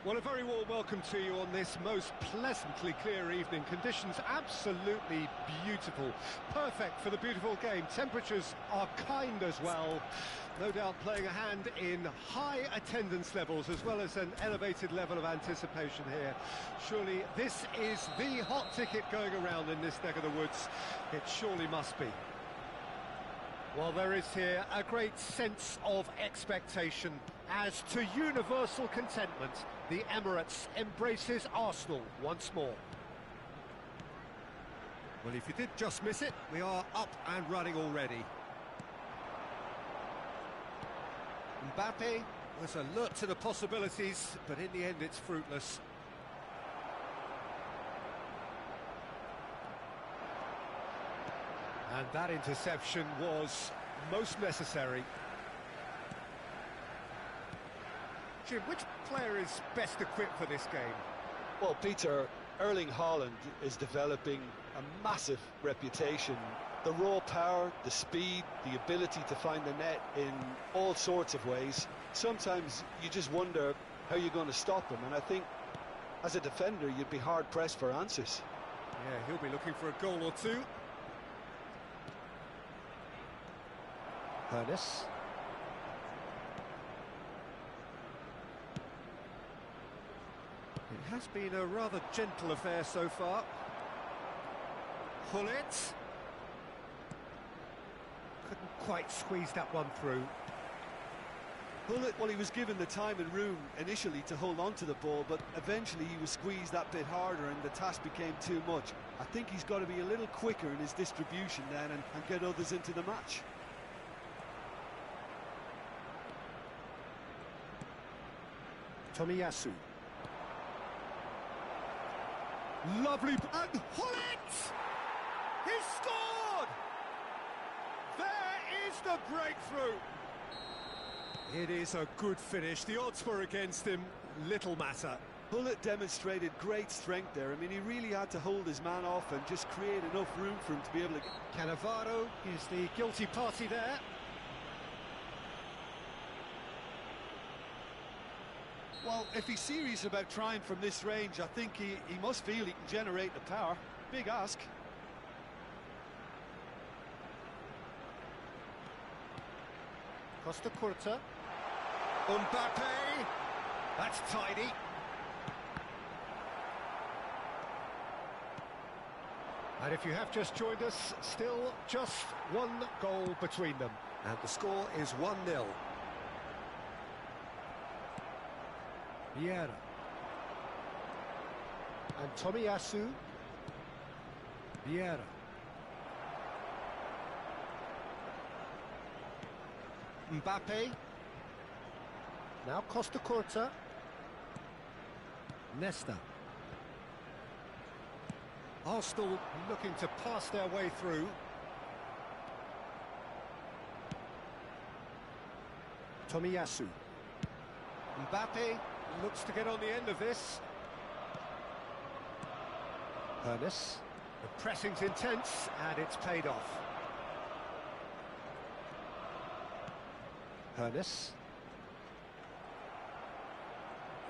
Well, a very warm welcome to you on this most pleasantly clear evening. Conditions absolutely beautiful. Perfect for the beautiful game. Temperatures are kind as well. No doubt playing a hand in high attendance levels as well as an elevated level of anticipation here. Surely this is the hot ticket going around in this neck of the woods. It surely must be. Well, there is here a great sense of expectation. As to universal contentment, the Emirates embraces Arsenal once more. Well, if you did just miss it, we are up and running already. Mbappe was alert to the possibilities, but in the end it's fruitless. And that interception was most necessary. Jim, which player is best equipped for this game? Well, Peter, Erling Haaland is developing a massive reputation. The raw power, the speed, the ability to find the net in all sorts of ways. Sometimes you just wonder how you're going to stop him, and I think as a defender you'd be hard-pressed for answers. Yeah, he'll be looking for a goal or two. Ernest. It has been a rather gentle affair so far. Hullet. Couldn't quite squeeze that one through. Hullet, well, he was given the time and room initially to hold on to the ball, but eventually he was squeezed that bit harder and the task became too much. I think he's got to be a little quicker in his distribution then and get others into the match. Tomiyasu. Lovely, and Hullet! He's scored! There is the breakthrough! It is a good finish. The odds were against him. Little matter. Hullet demonstrated great strength there. I mean, he really had to hold his man off and just create enough room for him to be able to... Cannavaro is the guilty party there. Well, if he's serious about trying from this range, I think he must feel he can generate the power. Big ask. Costa Curta. Mbappe. That's tidy. And if you have just joined us, still just one goal between them. And the score is 1-0. Vieira. And Tomiyasu. Vieira. Mbappe. Now Costa Curta. Nesta. Arsenal looking to pass their way through. Tomiyasu. Mbappe looks to get on the end of this. Ernest. The pressing's intense and it's paid off. Ernest.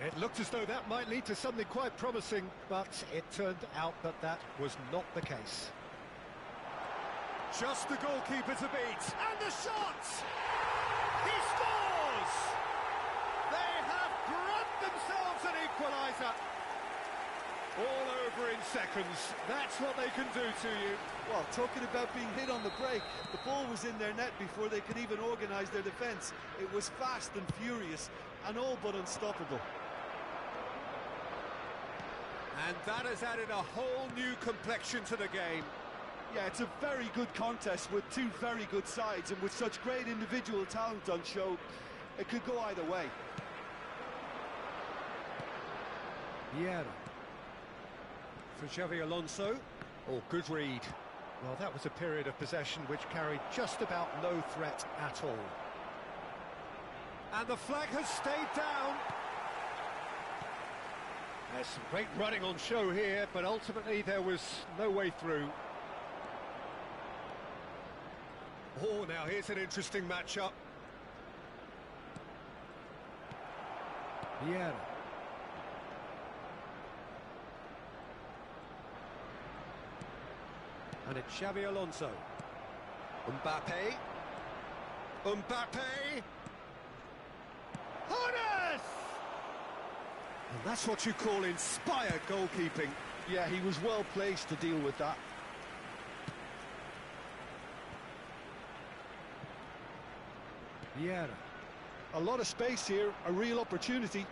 It looked as though that might lead to something quite promising, but it turned out that that was not the case. Just the goalkeeper to beat. And the shot! He scores! They have grabbed themselves an equaliser. All over in seconds. That's what they can do to you. Well, talking about being hit on the break, the ball was in their net before they could even organise their defence. It was fast and furious and all but unstoppable. And that has added a whole new complexion to the game. Yeah, it's a very good contest with two very good sides, and with such great individual talent on show, it could go either way. Vieira. For Xavi Alonso. Oh, good read. Well, that was a period of possession which carried just about no threat at all. And the flag has stayed down. There's some great running on show here, but ultimately there was no way through. Oh, now here's an interesting matchup. Vieira. And it's Xavi Alonso. Mbappe. Mbappe. Jonas! And that's what you call inspired goalkeeping. Yeah, he was well placed to deal with that. Vieira. A lot of space here, a real opportunity.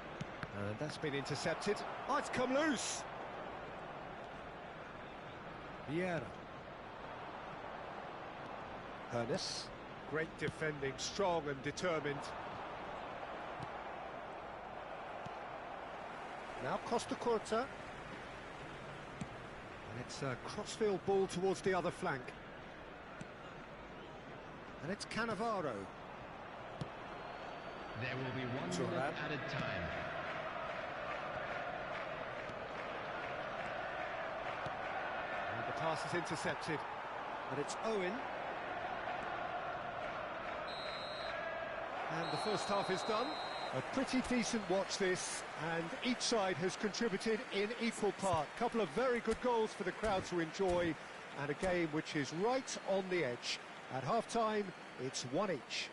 And that's been intercepted. Oh, it's come loose. Vieira. Ernest. Great defending, strong and determined. Now Costa Curta. And it's a crossfield ball towards the other flank. And it's Cannavaro. There will be 1 minute added time. And the pass is intercepted. But it's Owen. And the first half is done. A pretty decent watch this, and each side has contributed in equal part. Couple of very good goals for the crowd to enjoy, and a game which is right on the edge. At half-time, it's 1 each.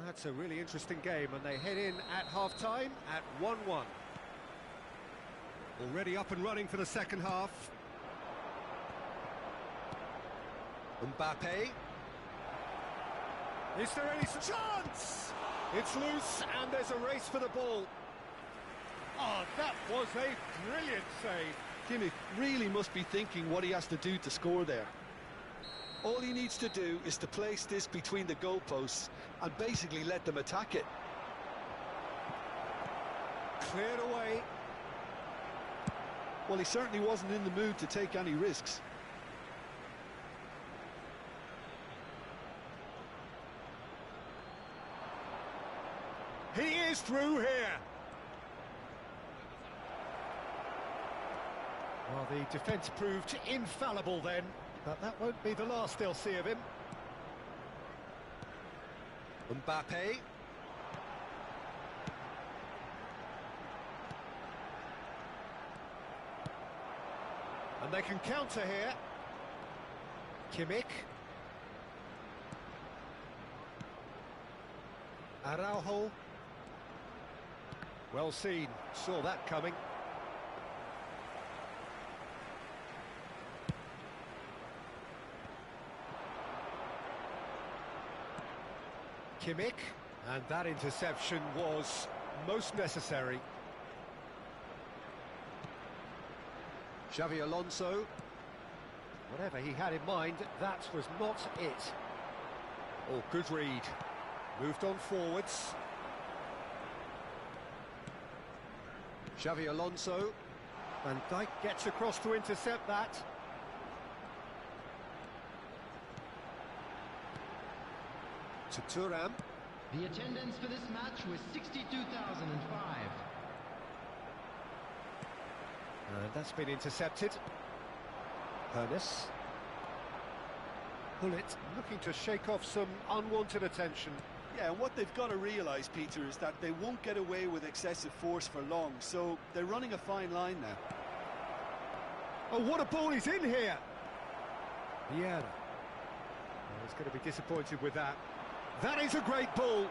That's a really interesting game, and they head in at half-time at 1-1. Already up and running for the second half. Mbappe. Is there any chance? It's loose, and there's a race for the ball. Oh, that was a brilliant save. Kimmich really must be thinking what he has to do to score there. All he needs to do is to place this between the goalposts and basically let them attack it. Cleared away. Well, he certainly wasn't in the mood to take any risks. He is through here. Well, the defence proved infallible then, but that won't be the last they'll see of him. Mbappe. And they can counter here. Kimmich. Araujo. Well seen, saw that coming. Kimmich, and that interception was most necessary. Xavi Alonso. Whatever he had in mind, that was not it. Oh, good read. Moved on forwards. Xavi Alonso. Van Dijk gets across to intercept that. To Thuram. The attendance for this match was 62,005. And that's been intercepted. Hernes. Hullet looking to shake off some unwanted attention. Yeah, and what they've got to realise, Peter, is that they won't get away with excessive force for long, so they're running a fine line now. Oh, what a ball he's in here! Vieira. Oh, he's going to be disappointed with that. That is a great ball!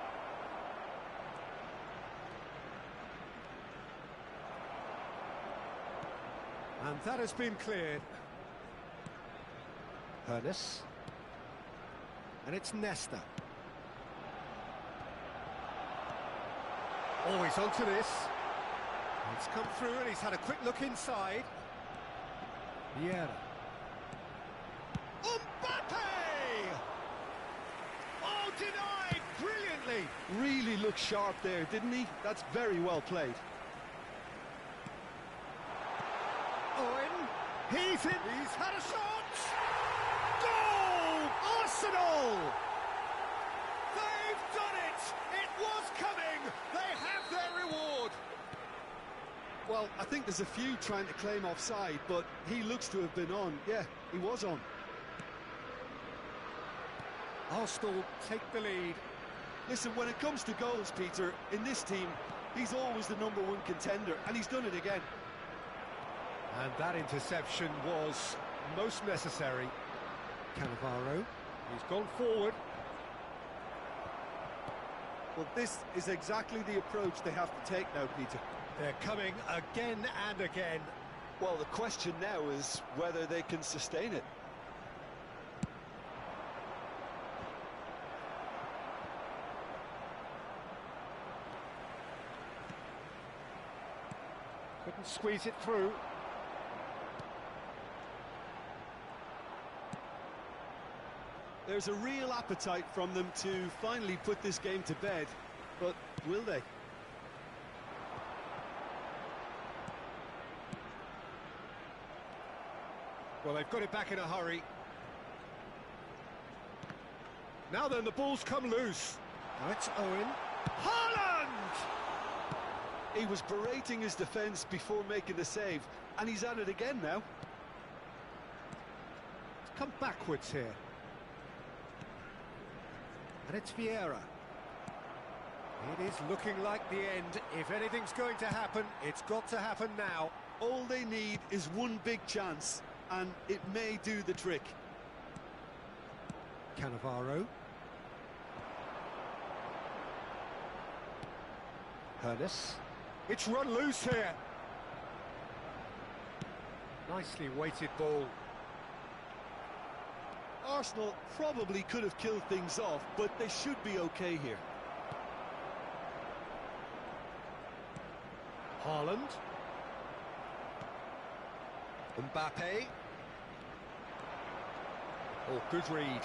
And that has been cleared. Hernes. And it's Nesta. Oh, he's onto this. It's come through and he's had a quick look inside. Vieira. Mbappe! Oh, denied brilliantly. Really looked sharp there, didn't he? That's very well played. Owen. He's in. He's had a shot. Goal! Arsenal! They've done it! It was coming! They have their reward! Well, I think there's a few trying to claim offside, but he looks to have been on. Yeah, he was on. Arsenal take the lead. Listen, when it comes to goals, Peter, in this team, he's always the #1 contender, and he's done it again. And that interception was most necessary. Cannavaro, he's gone forward. Well, this is exactly the approach they have to take now, Peter. They're coming again and again. Well, the question now is whether they can sustain it. Couldn't squeeze it through. There's a real appetite from them to finally put this game to bed, but will they? Well, they've got it back in a hurry. Now then, the ball's come loose. Now it's Owen. Haaland! He was berating his defence before making the save, and he's at it again now. It's come backwards here. And it's Vieira. It is looking like the end. If anything's going to happen, it's got to happen now. All they need is one big chance, and it may do the trick. Cannavaro. Hernes. It's run loose here. Nicely weighted ball. Arsenal probably could have killed things off, but they should be okay here. Haaland. Mbappe. Oh, good read.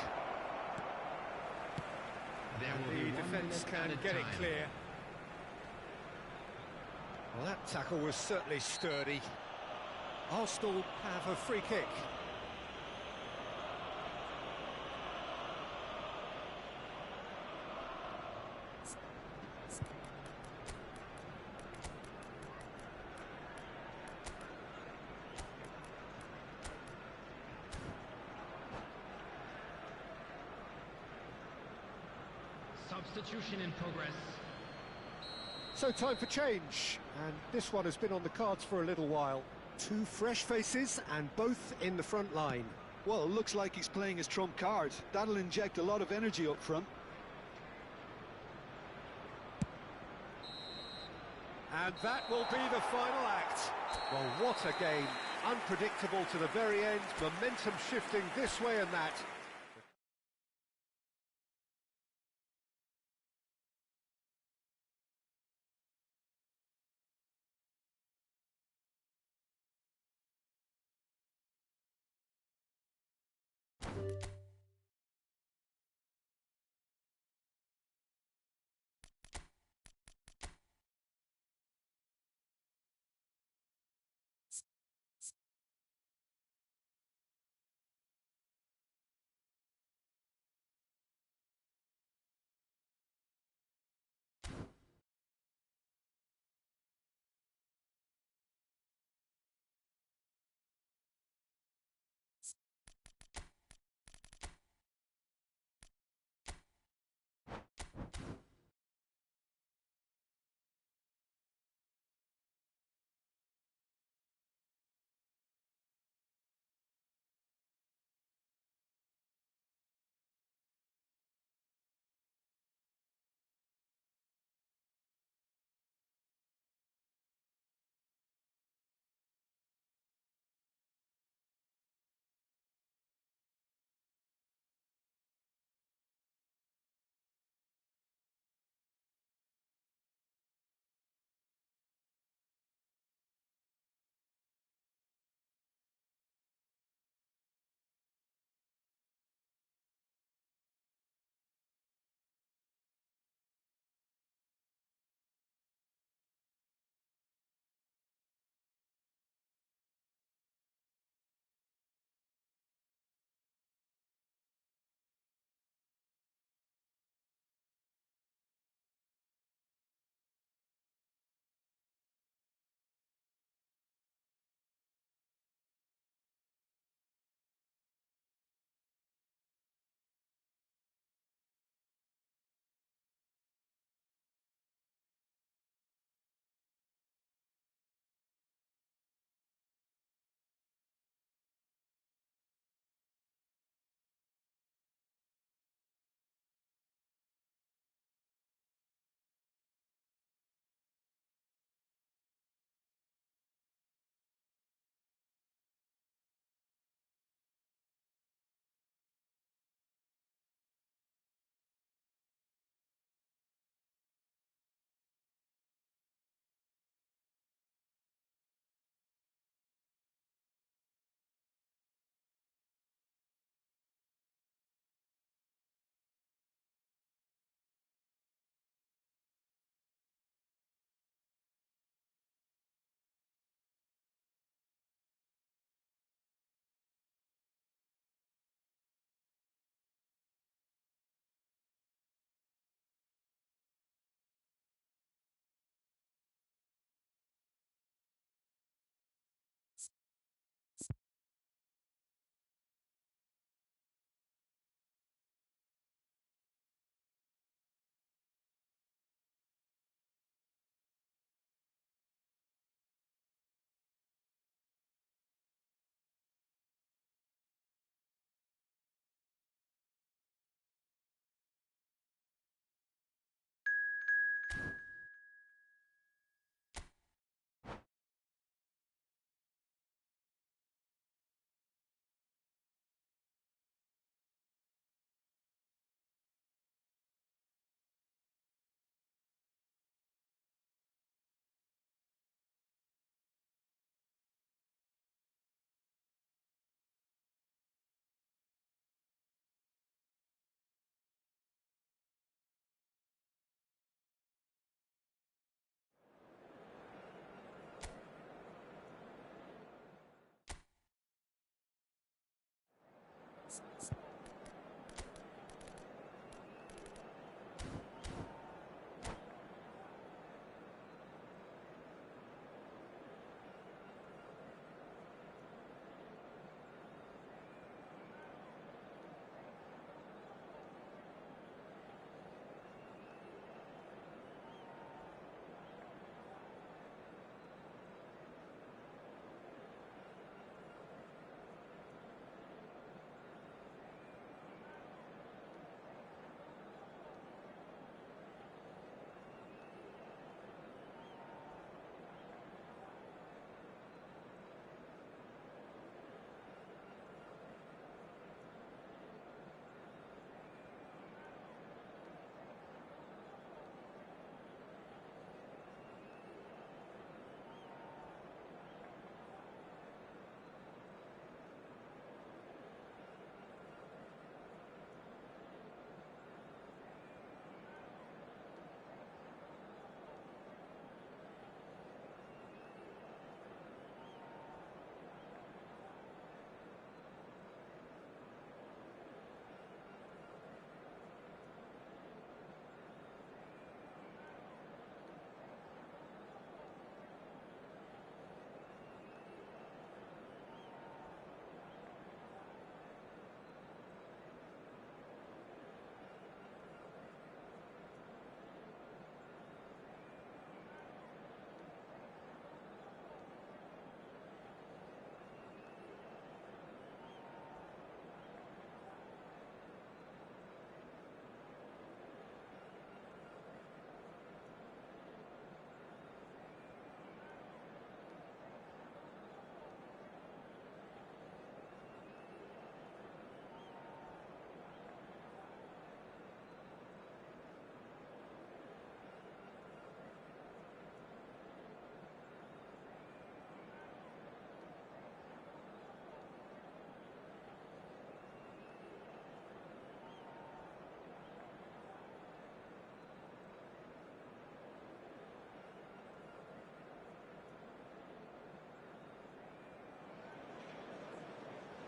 The defence can get it clear. Well, that tackle was certainly sturdy. Arsenal have a free kick. Substitution in progress. So time for change, and this one has been on the cards for a little while. Two fresh faces, and both in the front line. Well, it looks like he's playing his trump card. That'll inject a lot of energy up front. And that will be the final act. Well, what a game. Unpredictable to the very end, momentum shifting this way and that.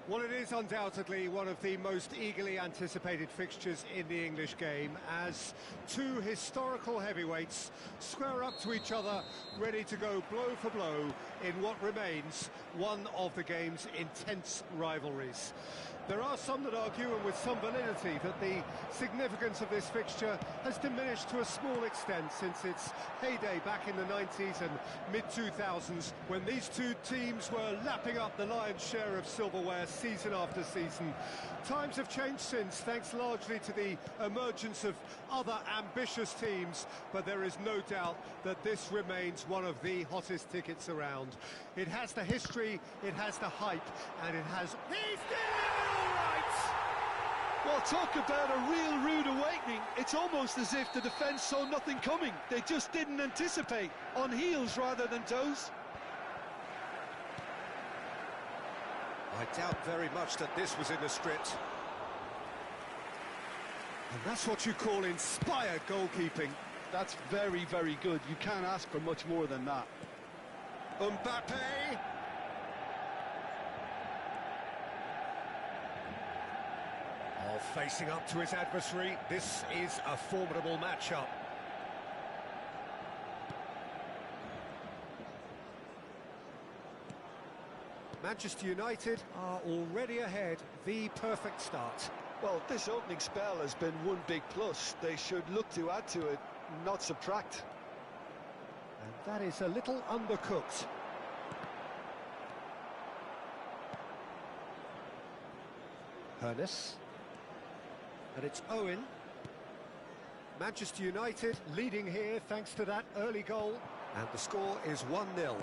Well, it is undoubtedly one of the most eagerly anticipated fixtures in the English game, as two historical heavyweights square up to each other, ready to go blow for blow in what remains one of the game's intense rivalries. There are some that argue, and with some validity, that the significance of this fixture has diminished to a small extent since its heyday back in the 90s and mid-2000s, when these two teams were lapping up the lion's share of silverware season after season. Times have changed since, thanks largely to the emergence of other ambitious teams, but there is no doubt that this remains one of the hottest tickets around. It has the history, it has the hype, and it has... He's delivered all right! Well, talk about a real rude awakening. It's almost as if the defence saw nothing coming. They just didn't anticipate. On heels rather than toes. I doubt very much that this was in the script. And that's what you call inspired goalkeeping. That's very, very good. You can't ask for much more than that. Mbappe! Oh, facing up to his adversary, this is a formidable matchup. Manchester United are already ahead, the perfect start. Well, this opening spell has been one big plus. They should look to add to it, not subtract. And that is a little undercooked. Hernes. And it's Owen. Manchester United leading here thanks to that early goal. And the score is 1-0.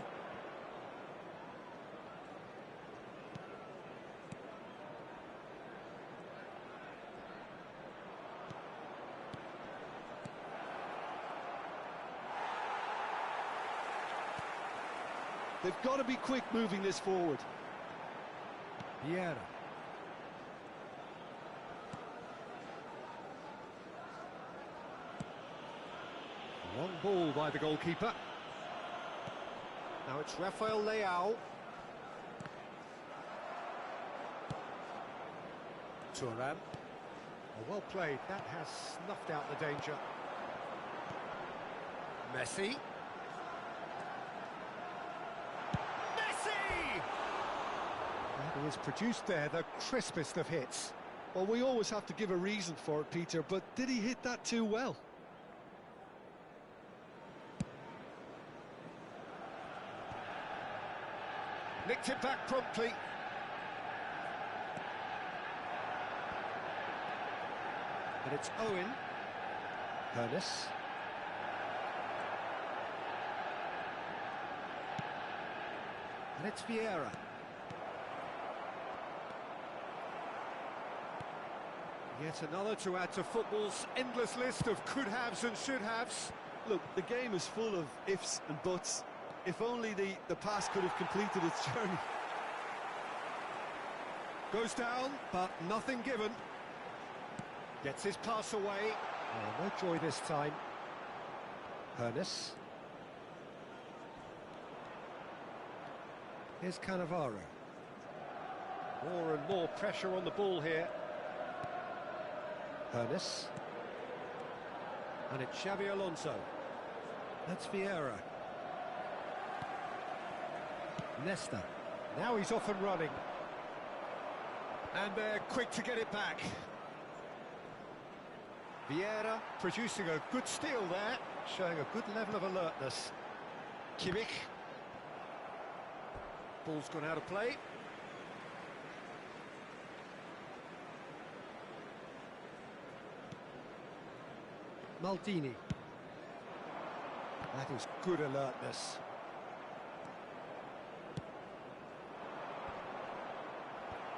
They've got to be quick moving this forward. Vieira. Long ball by the goalkeeper. Now it's Rafael Leao. Thuram. Oh, well played. That has snuffed out the danger. Messi. He has produced there the crispest of hits. Well, we always have to give a reason for it, Peter, but did he hit that too well? Nicked it back promptly. And it's Owen. Hernes. And it's Vieira. Yet another to add to football's endless list of could-haves and should-haves. Look, the game is full of ifs and buts. If only the pass could have completed its journey. Goes down, but nothing given. Gets his pass away. Oh, no joy this time. Hernes. Here's Cannavaro. More and more pressure on the ball here. Hernes. And it's Xabi Alonso. That's Vieira. Nesta. Now he's off and running. And they're quick to get it back. Vieira producing a good steal there, showing a good level of alertness. Kimmich. Ball's gone out of play. Maldini. That is good alertness.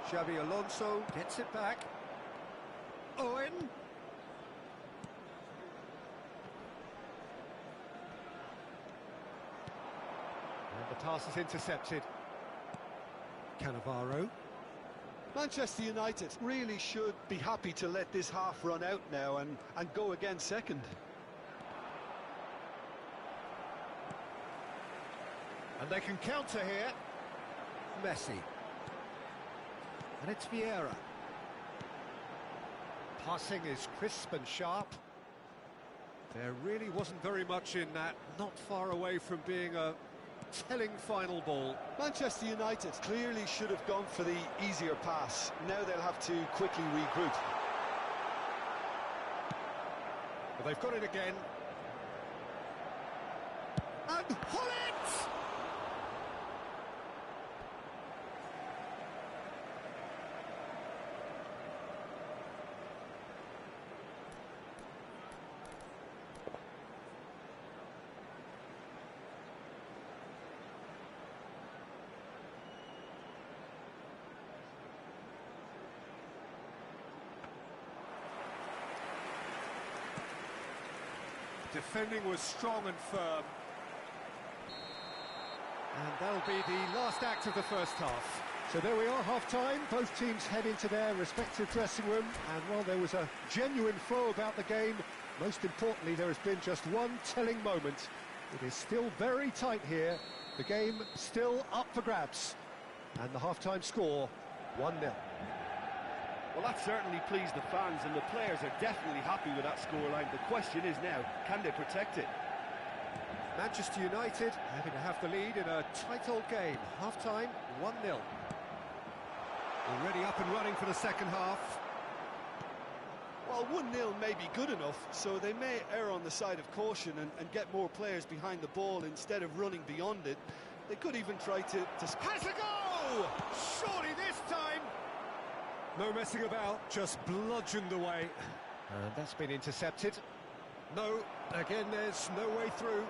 Xabi Alonso gets it back. Owen. And the pass is intercepted. Cannavaro. Manchester United really should be happy to let this half run out now and go again second. And they can counter here. Messi. And it's Vieira. Passing is crisp and sharp. There really wasn't very much in that, not far away from being a telling final ball. Manchester United clearly should have gone for the easier pass. Now they'll have to quickly regroup. Well, they've got it again. And Hullet! Defending was strong and firm. And that'll be the last act of the first half. So there we are, half-time. Both teams head into their respective dressing room. And while there was a genuine flow about the game, most importantly, there has been just one telling moment. It is still very tight here. The game still up for grabs. And the half-time score, 1-0. Well, that certainly pleased the fans, and the players are definitely happy with that scoreline. The question is now, can they protect it? Manchester United having to have the lead in a tight old game. Half-time, 1-0. Already up and running for the second half. Well, 1-0 may be good enough, so they may err on the side of caution and get more players behind the ball instead of running beyond it. They could even try to... Has a go! Surely this time! No messing about, just bludgeoned away. And that's been intercepted. No, again, there's no way through.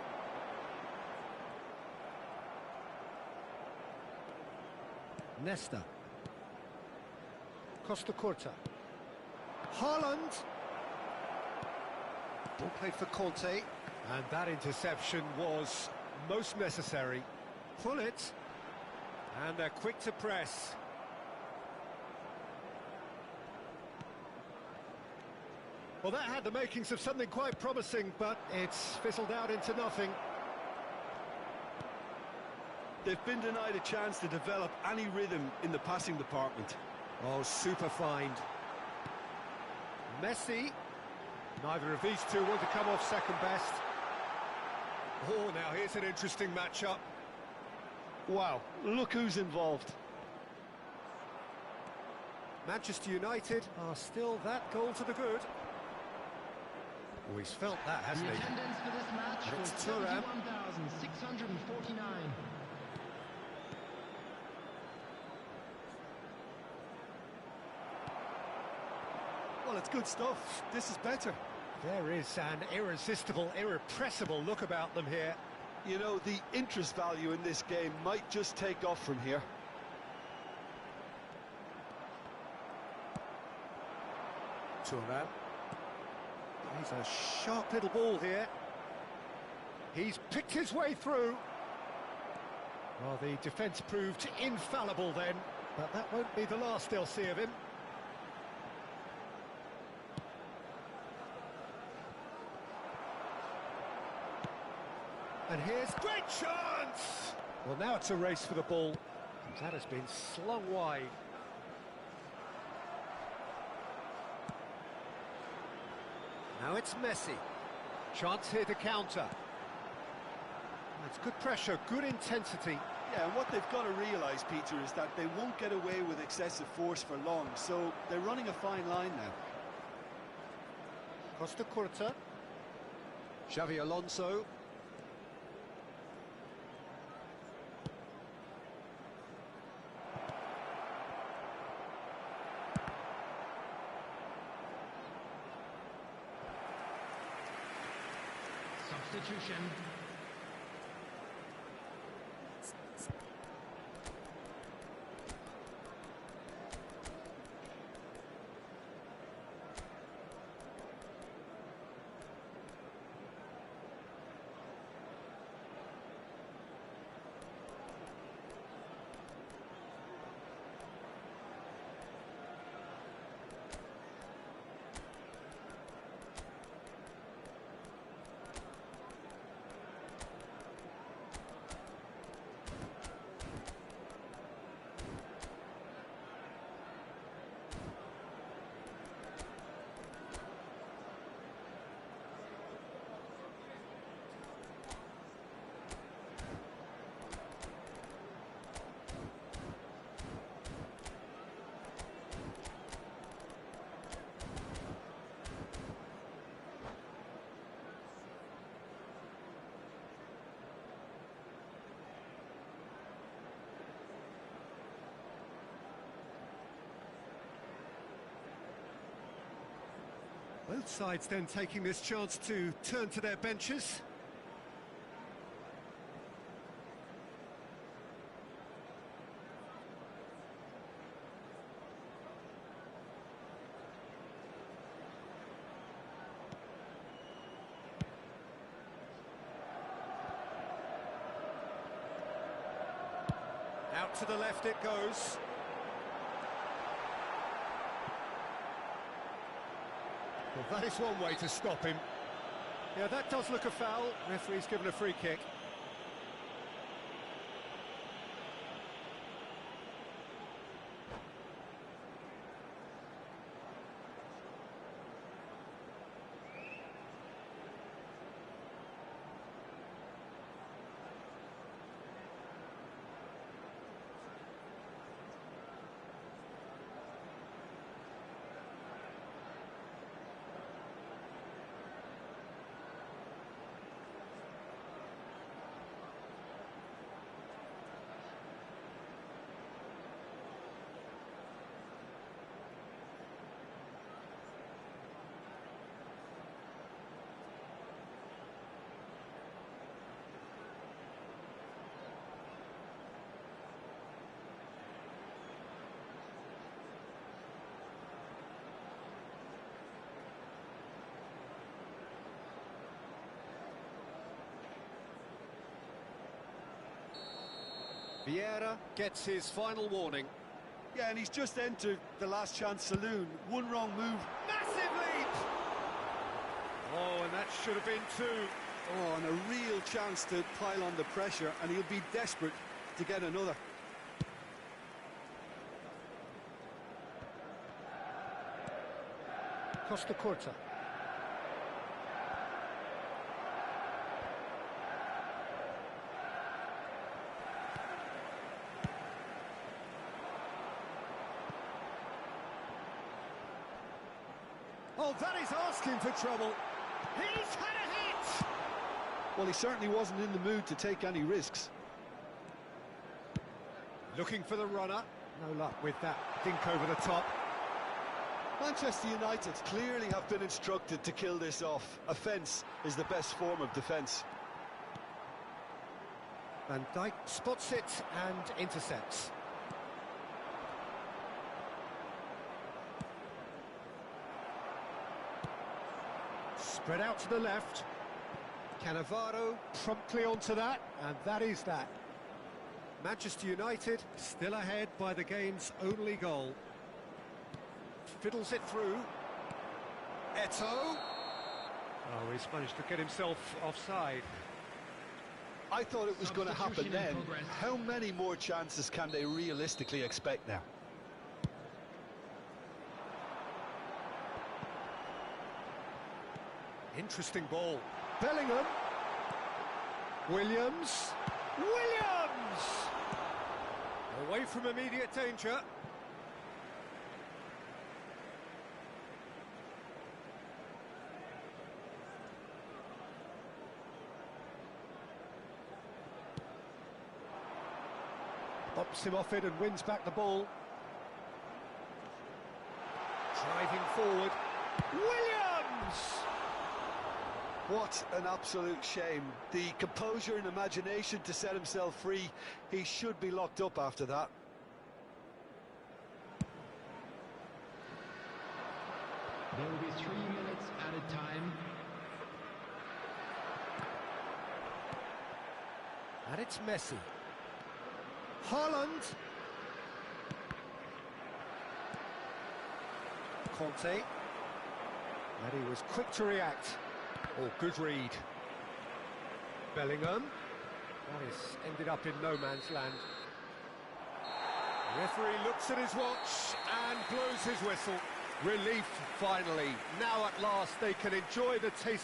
Nesta. Costa Curta. Haaland. Ball played for Conte. And that interception was most necessary. Pull it. And they're quick to press. Well, that had the makings of something quite promising, but it's fizzled out into nothing. They've been denied a chance to develop any rhythm in the passing department. Oh, super find. Messi. Neither of these two want to come off second best. Oh, now here's an interesting matchup. Wow, look who's involved. Manchester United are still that goal to the good. Oh, he's felt that, hasn't he? The attendance for this match was It's Thuram. 71,649. Well, it's good stuff. This is better. There is an irresistible, irrepressible look about them here. You know, the interest value in this game might just take off from here. Thuram. He's a sharp little ball here. He's picked his way through. Well, the defence proved infallible then, but that won't be the last they'll see of him. And here's great chance! Well, now it's a race for the ball. That has been slung wide. Now it's Messi. Chance here to counter. It's good pressure, good intensity. Yeah, and what they've got to realise, Peter, is that they won't get away with excessive force for long, so they're running a fine line now. Costa Curta. Xavi Alonso. Substitution. Both sides then taking this chance to turn to their benches. Out to the left it goes. Well, that is one way to stop him. Yeah, that does look a foul. Referee's given a free kick. Vieira gets his final warning. Yeah, and he's just entered the last chance saloon. One wrong move. Massive leap! Oh, and that should have been two. Oh, and a real chance to pile on the pressure, and he'll be desperate to get another. Costa Curta. Oh, that is asking for trouble. He's had a hit! Well, he certainly wasn't in the mood to take any risks. Looking for the runner. No luck with that dink over the top. Manchester United clearly have been instructed to kill this off. Offence is the best form of defence. Van Dijk spots it and intercepts. Spread out to the left. Cannavaro promptly onto that, and that is that. Manchester United still ahead by the game's only goal. Fiddles it through. Eto'o. Oh, he's managed to get himself offside. I thought it was going to happen then. How many more chances can they realistically expect now? Interesting ball. Bellingham. Williams. Williams! Away from immediate danger. Bops him off it and wins back the ball. Driving forward. Williams! What an absolute shame. The composure and imagination to set himself free. He should be locked up after that. There will be 3 minutes added time. And it's Messi. Haaland. Conte. And he was quick to react. Oh, good read. Bellingham. That is ended up in no man's land. The referee looks at his watch and blows his whistle. Relief, finally. Now at last they can enjoy the taste.